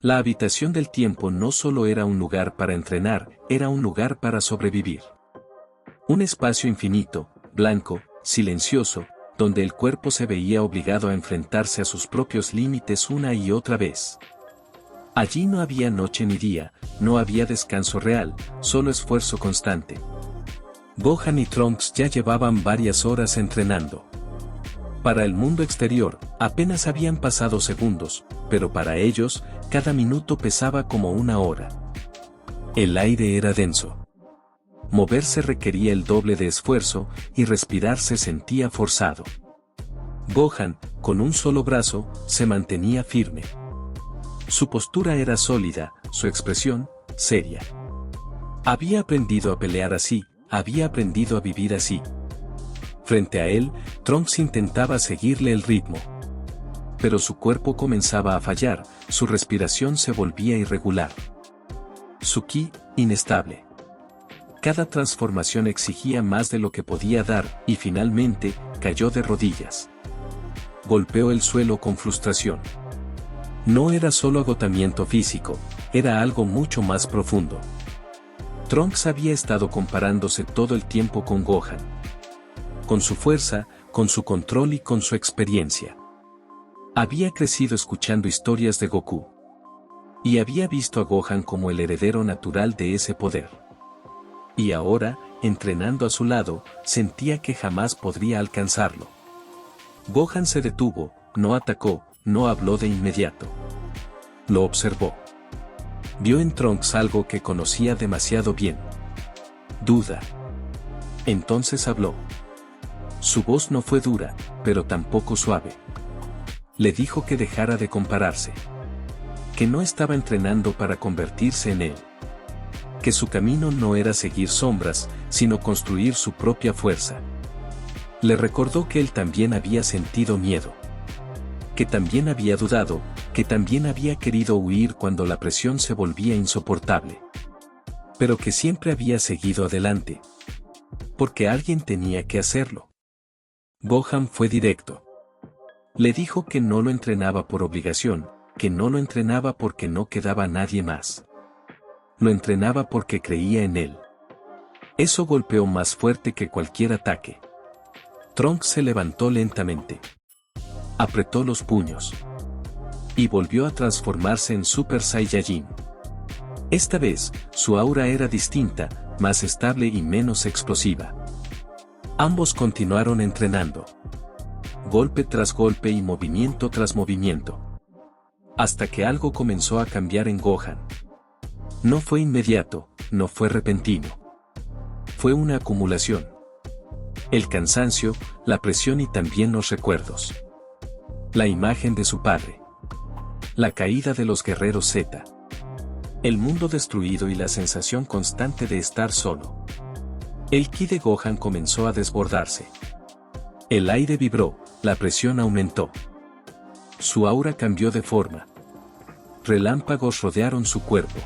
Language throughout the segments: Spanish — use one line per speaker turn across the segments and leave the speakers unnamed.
La habitación del tiempo no solo era un lugar para entrenar, era un lugar para sobrevivir. Un espacio infinito, blanco, silencioso, donde el cuerpo se veía obligado a enfrentarse a sus propios límites una y otra vez. Allí no había noche ni día, no había descanso real, solo esfuerzo constante. Gohan y Trunks ya llevaban varias horas entrenando. Para el mundo exterior, apenas habían pasado segundos, pero para ellos, cada minuto pesaba como una hora. El aire era denso. Moverse requería el doble de esfuerzo, y respirar se sentía forzado. Gohan, con un solo brazo, se mantenía firme. Su postura era sólida, su expresión, seria. Había aprendido a pelear así, había aprendido a vivir así. Frente a él, Trunks intentaba seguirle el ritmo. Pero su cuerpo comenzaba a fallar, su respiración se volvía irregular. Su ki, inestable. Cada transformación exigía más de lo que podía dar, y finalmente, cayó de rodillas. Golpeó el suelo con frustración. No era solo agotamiento físico, era algo mucho más profundo. Trunks había estado comparándose todo el tiempo con Gohan. Con su fuerza, con su control y con su experiencia. Había crecido escuchando historias de Goku. Y había visto a Gohan como el heredero natural de ese poder. Y ahora, entrenando a su lado, sentía que jamás podría alcanzarlo. Gohan se detuvo, no atacó, no habló de inmediato. Lo observó. Vio en Trunks algo que conocía demasiado bien. Duda. Entonces habló. Su voz no fue dura, pero tampoco suave. Le dijo que dejara de compararse. Que no estaba entrenando para convertirse en él. Que su camino no era seguir sombras, sino construir su propia fuerza. Le recordó que él también había sentido miedo. Que también había dudado, que también había querido huir cuando la presión se volvía insoportable. Pero que siempre había seguido adelante. Porque alguien tenía que hacerlo. Gohan fue directo. Le dijo que no lo entrenaba por obligación, que no lo entrenaba porque no quedaba nadie más. Lo entrenaba porque creía en él. Eso golpeó más fuerte que cualquier ataque. Trunks se levantó lentamente. Apretó los puños. Y volvió a transformarse en Super Saiyajin. Esta vez, su aura era distinta, más estable y menos explosiva. Ambos continuaron entrenando. Golpe tras golpe y movimiento tras movimiento. Hasta que algo comenzó a cambiar en Gohan. No fue inmediato, no fue repentino. Fue una acumulación. El cansancio, la presión y también los recuerdos. La imagen de su padre. La caída de los guerreros Z. El mundo destruido y la sensación constante de estar solo. El ki de Gohan comenzó a desbordarse. El aire vibró, la presión aumentó. Su aura cambió de forma. Relámpagos rodearon su cuerpo.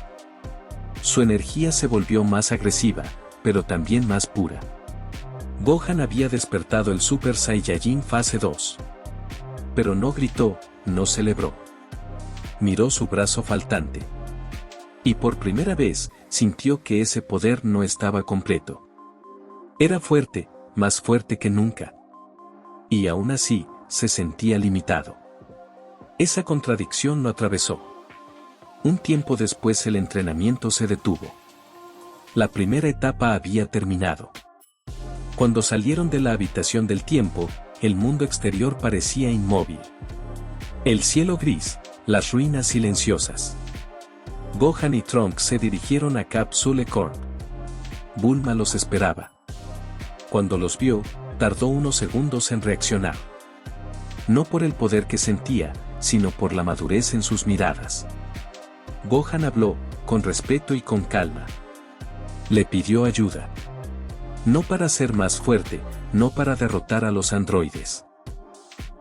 Su energía se volvió más agresiva, pero también más pura. Gohan había despertado el Super Saiyajin fase 2. Pero no gritó, no celebró. Miró su brazo faltante. Y por primera vez, sintió que ese poder no estaba completo. Era fuerte, más fuerte que nunca. Y aún así, se sentía limitado. Esa contradicción lo atravesó. Un tiempo después el entrenamiento se detuvo. La primera etapa había terminado. Cuando salieron de la habitación del tiempo, el mundo exterior parecía inmóvil. El cielo gris, las ruinas silenciosas. Gohan y Trunks se dirigieron a Capsule Corp. Bulma los esperaba. Cuando los vio, tardó unos segundos en reaccionar. No por el poder que sentía, sino por la madurez en sus miradas. Gohan habló, con respeto y con calma. Le pidió ayuda. No para ser más fuerte, no para derrotar a los androides.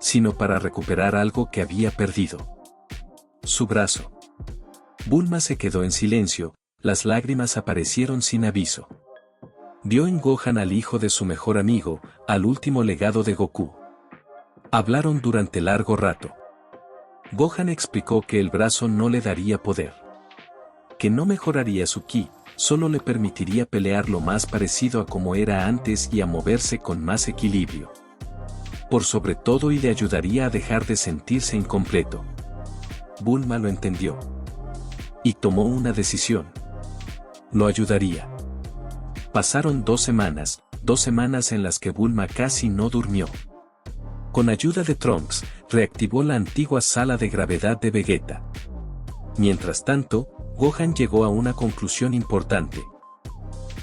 Sino para recuperar algo que había perdido. Su brazo. Bulma se quedó en silencio, las lágrimas aparecieron sin aviso. Vio en Gohan al hijo de su mejor amigo, al último legado de Goku. Hablaron durante largo rato. Gohan explicó que el brazo no le daría poder, que no mejoraría su ki, solo le permitiría pelear lo más parecido a como era antes y a moverse con más equilibrio. Por sobre todo y le ayudaría a dejar de sentirse incompleto. Bulma lo entendió. Y tomó una decisión. Lo ayudaría. Pasaron 2 semanas en las que Bulma casi no durmió. Con ayuda de Trunks, reactivó la antigua sala de gravedad de Vegeta. Mientras tanto, Gohan llegó a una conclusión importante.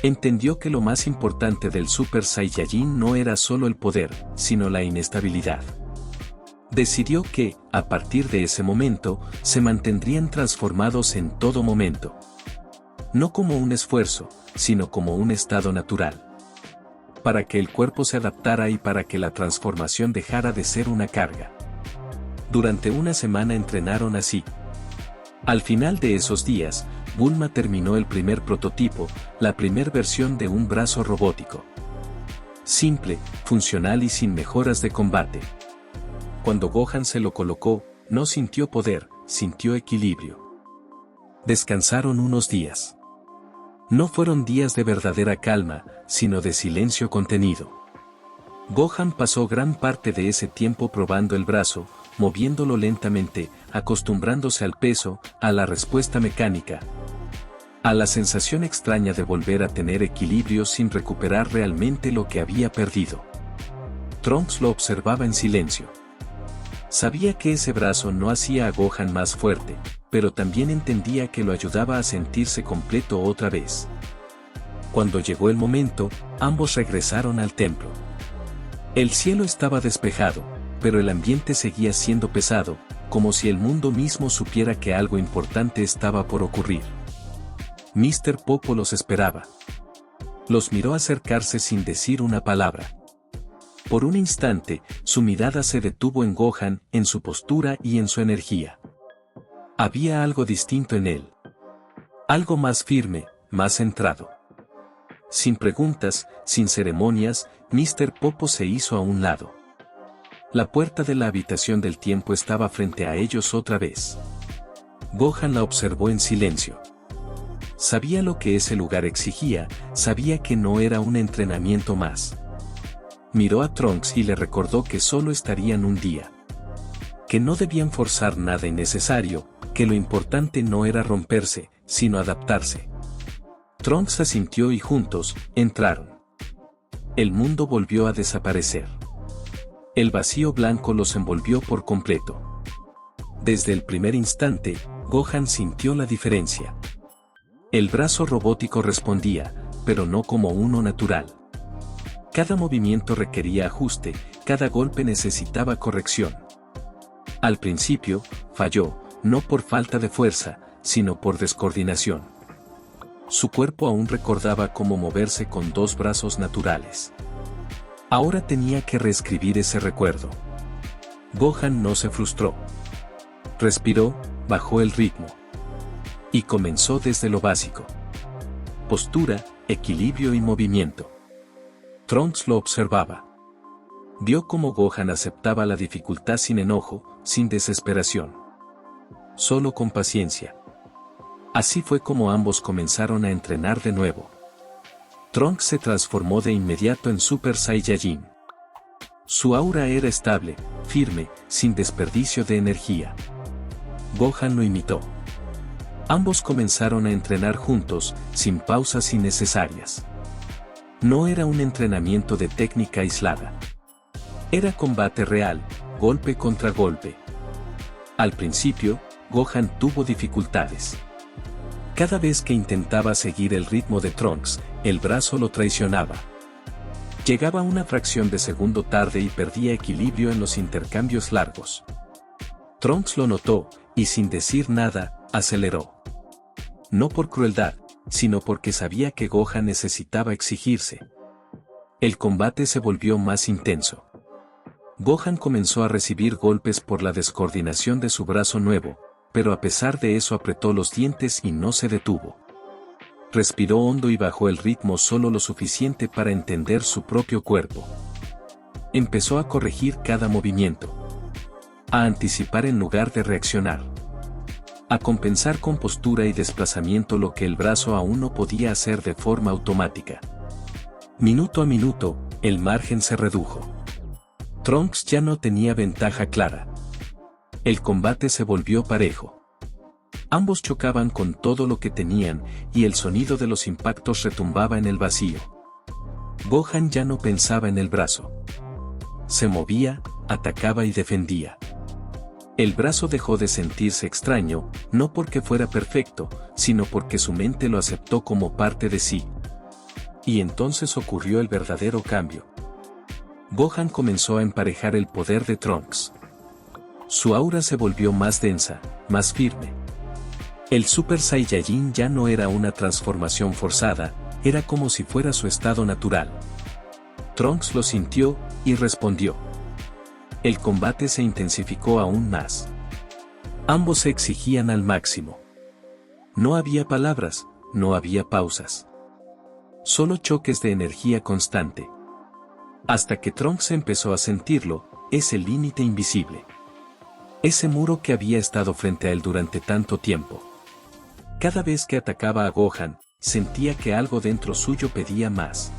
Entendió que lo más importante del Super Saiyajin no era solo el poder, sino la inestabilidad. Decidió que, a partir de ese momento, se mantendrían transformados en todo momento. No como un esfuerzo, sino como un estado natural. Para que el cuerpo se adaptara y para que la transformación dejara de ser una carga. Durante una semana entrenaron así. Al final de esos días, Bulma terminó el primer prototipo, la primera versión de un brazo robótico. Simple, funcional y sin mejoras de combate. Cuando Gohan se lo colocó, no sintió poder, sintió equilibrio. Descansaron unos días. No fueron días de verdadera calma, sino de silencio contenido. Gohan pasó gran parte de ese tiempo probando el brazo, moviéndolo lentamente, acostumbrándose al peso, a la respuesta mecánica, a la sensación extraña de volver a tener equilibrio sin recuperar realmente lo que había perdido. Trunks lo observaba en silencio. Sabía que ese brazo no hacía a Gohan más fuerte, pero también entendía que lo ayudaba a sentirse completo otra vez. Cuando llegó el momento, ambos regresaron al templo. El cielo estaba despejado, pero el ambiente seguía siendo pesado, como si el mundo mismo supiera que algo importante estaba por ocurrir. Mr. Popo los esperaba. Los miró acercarse sin decir una palabra. Por un instante, su mirada se detuvo en Gohan, en su postura y en su energía. Había algo distinto en él. Algo más firme, más centrado. Sin preguntas, sin ceremonias, Mr. Popo se hizo a un lado. La puerta de la habitación del tiempo estaba frente a ellos otra vez. Gohan la observó en silencio. Sabía lo que ese lugar exigía, sabía que no era un entrenamiento más. Miró a Trunks y le recordó que solo estarían un día. Que no debían forzar nada innecesario, que lo importante no era romperse, sino adaptarse. Trunks asintió y juntos, entraron. El mundo volvió a desaparecer. El vacío blanco los envolvió por completo. Desde el primer instante, Gohan sintió la diferencia. El brazo robótico respondía, pero no como uno natural. Cada movimiento requería ajuste, cada golpe necesitaba corrección. Al principio, falló, no por falta de fuerza, sino por descoordinación. Su cuerpo aún recordaba cómo moverse con 2 brazos naturales. Ahora tenía que reescribir ese recuerdo. Gohan no se frustró. Respiró, bajó el ritmo. Y comenzó desde lo básico. Postura, equilibrio y movimiento. Trunks lo observaba. Vio cómo Gohan aceptaba la dificultad sin enojo, sin desesperación. Solo con paciencia. Así fue como ambos comenzaron a entrenar de nuevo. Trunks se transformó de inmediato en Super Saiyajin. Su aura era estable, firme, sin desperdicio de energía. Gohan lo imitó. Ambos comenzaron a entrenar juntos, sin pausas innecesarias. No era un entrenamiento de técnica aislada. Era combate real, golpe contra golpe. Al principio, Gohan tuvo dificultades. Cada vez que intentaba seguir el ritmo de Trunks, el brazo lo traicionaba. Llegaba una fracción de segundo tarde y perdía equilibrio en los intercambios largos. Trunks lo notó, y sin decir nada, aceleró. No por crueldad, sino porque sabía que Gohan necesitaba exigirse. El combate se volvió más intenso. Gohan comenzó a recibir golpes por la descoordinación de su brazo nuevo, pero a pesar de eso apretó los dientes y no se detuvo. Respiró hondo y bajó el ritmo solo lo suficiente para entender su propio cuerpo. Empezó a corregir cada movimiento. a anticipar en lugar de reaccionar, a compensar con postura y desplazamiento lo que el brazo aún no podía hacer de forma automática. Minuto a minuto, el margen se redujo. Trunks ya no tenía ventaja clara. El combate se volvió parejo. Ambos chocaban con todo lo que tenían, y el sonido de los impactos retumbaba en el vacío. Gohan ya no pensaba en el brazo. Se movía, atacaba y defendía. El brazo dejó de sentirse extraño, no porque fuera perfecto, sino porque su mente lo aceptó como parte de sí. Y entonces ocurrió el verdadero cambio. Gohan comenzó a emparejar el poder de Trunks. Su aura se volvió más densa, más firme. El Super Saiyajin ya no era una transformación forzada, era como si fuera su estado natural. Trunks lo sintió, y respondió. El combate se intensificó aún más. Ambos se exigían al máximo. No había palabras, no había pausas. Solo choques de energía constante. Hasta que Trunks empezó a sentirlo, ese límite invisible. Ese muro que había estado frente a él durante tanto tiempo. Cada vez que atacaba a Gohan, sentía que algo dentro suyo pedía más.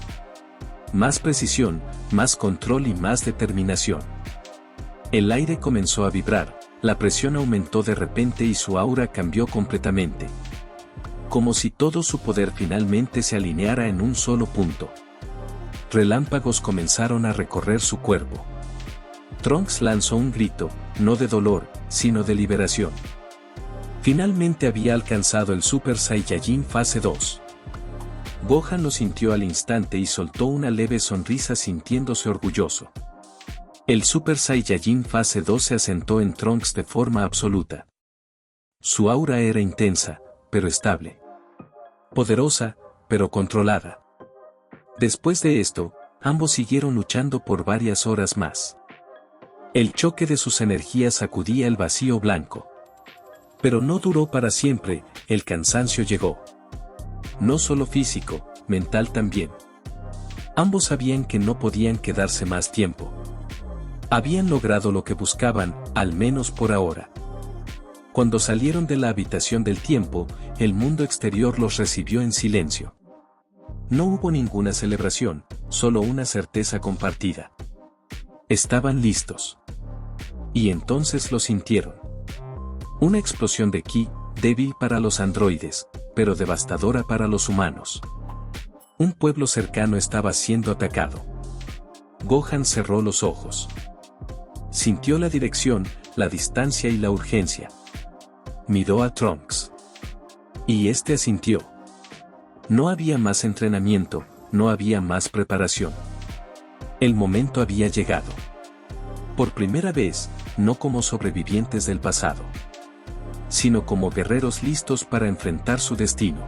Más precisión, más control y más determinación. El aire comenzó a vibrar, la presión aumentó de repente y su aura cambió completamente. Como si todo su poder finalmente se alineara en un solo punto. Relámpagos comenzaron a recorrer su cuerpo. Trunks lanzó un grito, no de dolor, sino de liberación. Finalmente había alcanzado el Super Saiyajin fase 2. Gohan lo sintió al instante y soltó una leve sonrisa sintiéndose orgulloso. El Super Saiyajin fase 2 se asentó en Trunks de forma absoluta. Su aura era intensa, pero estable. Poderosa, pero controlada. Después de esto, ambos siguieron luchando por varias horas más. El choque de sus energías sacudía el vacío blanco. Pero no duró para siempre, el cansancio llegó. No solo físico, mental también. Ambos sabían que no podían quedarse más tiempo. Habían logrado lo que buscaban, al menos por ahora. Cuando salieron de la habitación del tiempo, el mundo exterior los recibió en silencio. No hubo ninguna celebración, solo una certeza compartida. Estaban listos. Y entonces lo sintieron. Una explosión de ki, débil para los androides, pero devastadora para los humanos. Un pueblo cercano estaba siendo atacado. Gohan cerró los ojos. Sintió la dirección, la distancia y la urgencia. Miró a Trunks. Y este asintió. No había más entrenamiento, no había más preparación. El momento había llegado. Por primera vez, no como sobrevivientes del pasado, sino como guerreros listos para enfrentar su destino.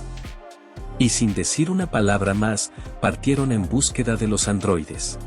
Y sin decir una palabra más, partieron en búsqueda de los androides.